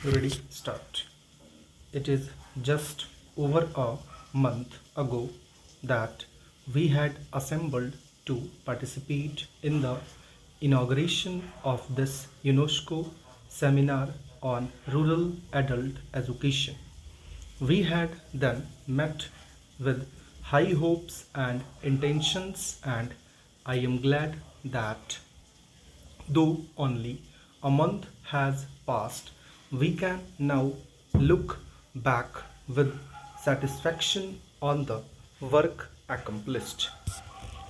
Ready, start. It is just over a month ago that we had assembled to participate in the inauguration of this UNESCO seminar on rural adult education. We had then met with high hopes and intentions, and I am glad that though only a month has passed, we can now look back with satisfaction on the work accomplished.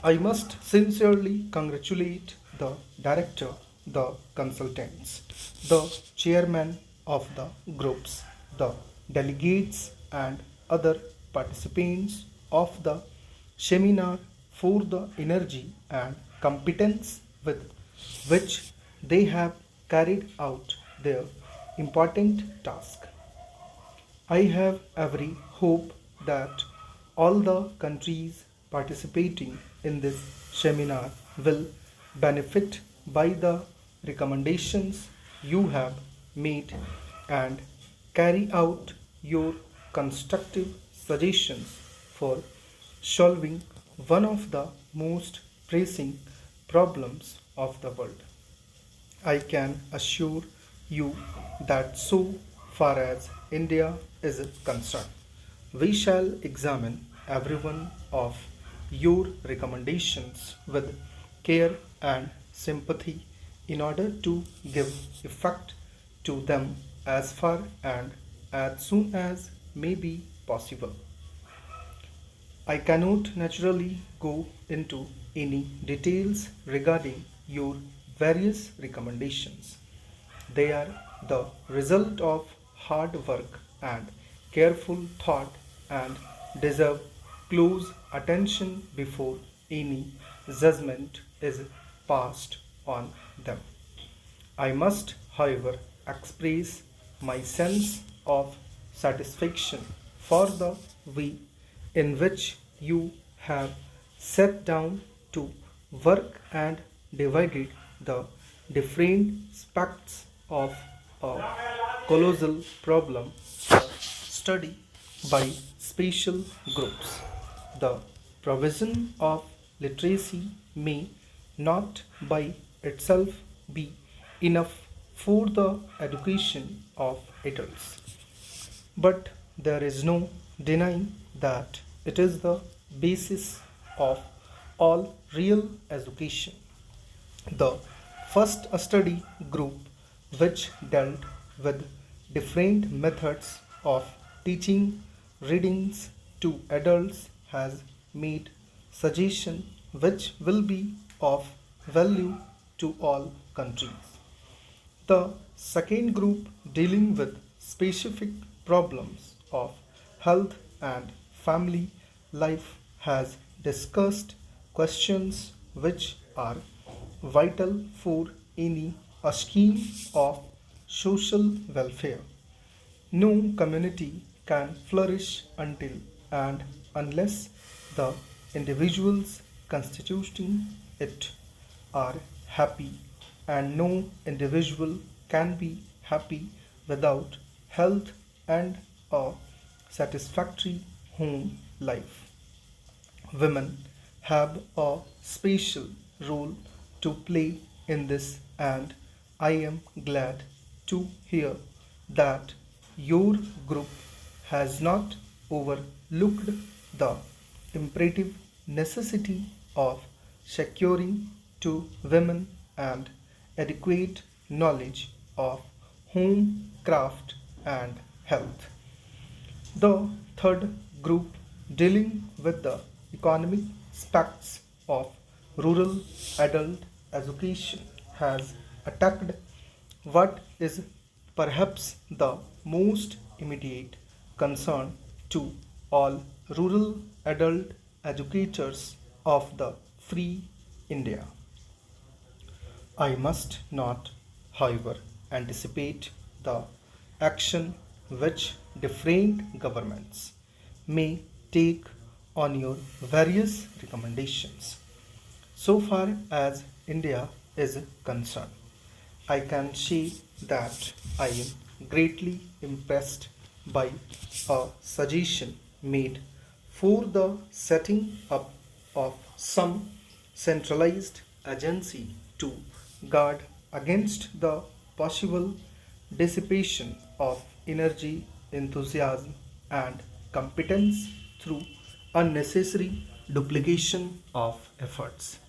I must sincerely congratulate the director, the consultants, the chairman of the groups, the delegates, and other participants of the seminar for the energy and competence with which they have carried out their important task. I have every hope that all the countries participating in this seminar will benefit by the recommendations you have made and carry out your constructive suggestions for solving one of the most pressing problems of the world. I can assure you that so far as India is concerned, we shall examine every one of your recommendations with care and sympathy in order to give effect to them as far and as soon as may be possible. I cannot naturally go into any details regarding your various recommendations. They are the result of hard work and careful thought and deserve close attention before any judgment is passed on them. I must, however, express my sense of satisfaction for the way in which you have sat down to work and divided the different aspects of a colossal problem for study by special groups. The provision of literacy may not by itself be enough for the education of adults, but there is no denying that it is the basis of all real education. The first study group, which dealt with different methods of teaching readings to adults, has made suggestions which will be of value to all countries. The second group, dealing with specific problems of health and family life, has discussed questions which are vital for any scheme of social welfare. No community can flourish until and unless the individuals constituting it are happy, and no individual can be happy without health and a satisfactory home life. Women have a special role to play in this, and I am glad to hear that your group has not overlooked the imperative necessity of securing to women and adequate knowledge of home craft and health. The third group, dealing with the economic aspects of rural adult education, has attacked what is perhaps the most immediate concern to all rural adult educators of the free India. I must not, however, anticipate the action which different governments may take on your various recommendations. So far as India is concerned, I can say that I am greatly impressed by a suggestion made for the setting up of some centralized agency to guard against the possible dissipation of energy, enthusiasm, and competence through unnecessary duplication of efforts.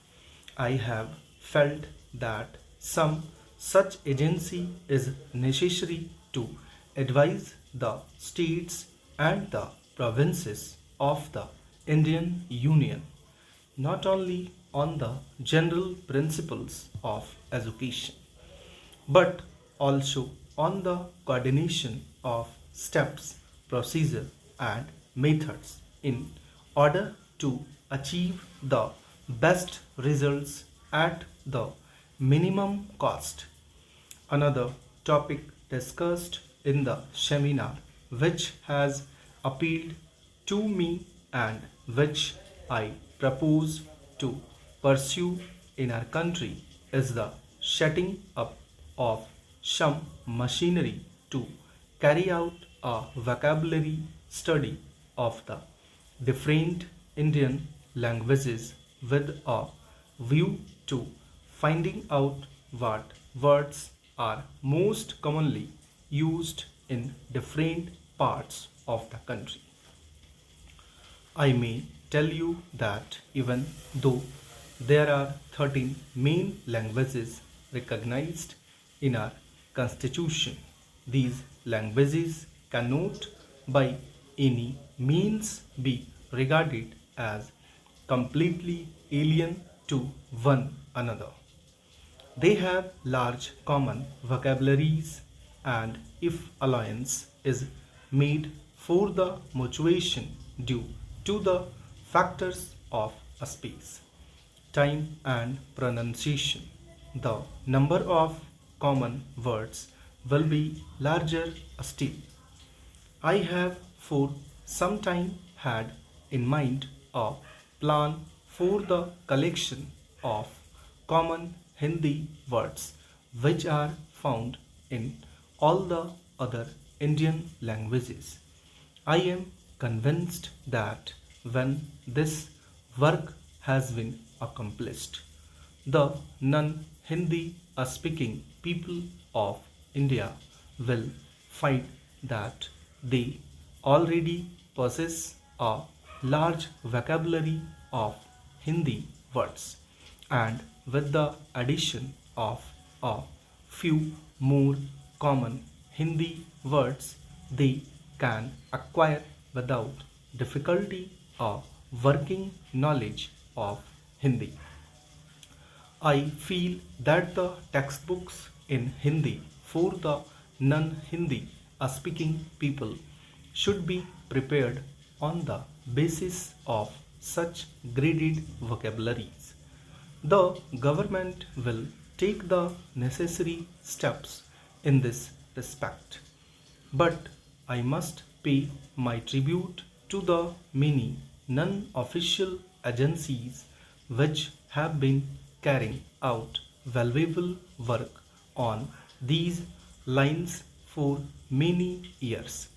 I have felt that some such agency is necessary to advise the states and the provinces of the Indian Union not only on the general principles of education but also on the coordination of steps, procedure, and methods in order to achieve the best results at the minimum cost. Another topic discussed in the seminar, which has appealed to me and which I propose to pursue in our country, is the setting up of some machinery to carry out a vocabulary study of the different Indian languages with a view to finding out what words are most commonly used in different parts of the country. I may tell you that even though there are 13 main languages recognized in our constitution, these languages cannot by any means be regarded as completely alien to one another. They have large common vocabularies, and if allowance is made for the mutuation due to the factors of a space, time, and pronunciation, the number of common words will be larger still. I have for some time had in mind a plan for the collection of common Hindi words which are found in all the other Indian languages. I am convinced that when this work has been accomplished, the non Hindi speaking people of India will find that they already possess a large vocabulary of Hindi words, and with the addition of a few more common Hindi words, they can acquire without difficulty a working knowledge of Hindi. I feel that the textbooks in Hindi for the non Hindi speaking people should be prepared on the basis of such graded vocabularies. The government will take the necessary steps in this respect. But I must pay my tribute to the many non official agencies which have been carrying out valuable work on these lines for many years.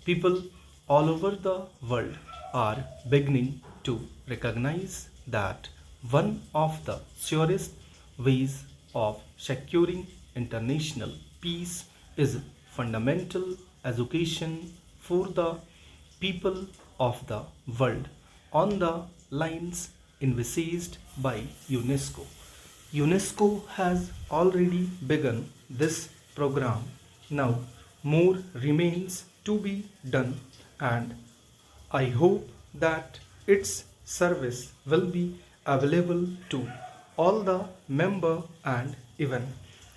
People all over the world are beginning to recognize that one of the surest ways of securing international peace is fundamental education for the people of the world on the lines envisaged by UNESCO. UNESCO has already begun this program. Now, more remains to be done, and I hope that its service will be available to all the member and even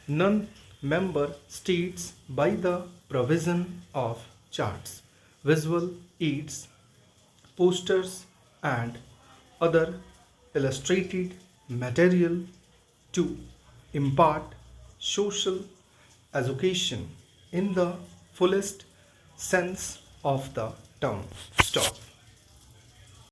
non-member states by the provision of charts, visual aids, posters, and other illustrated material to impart social education in the fullest sense of the term. Stop.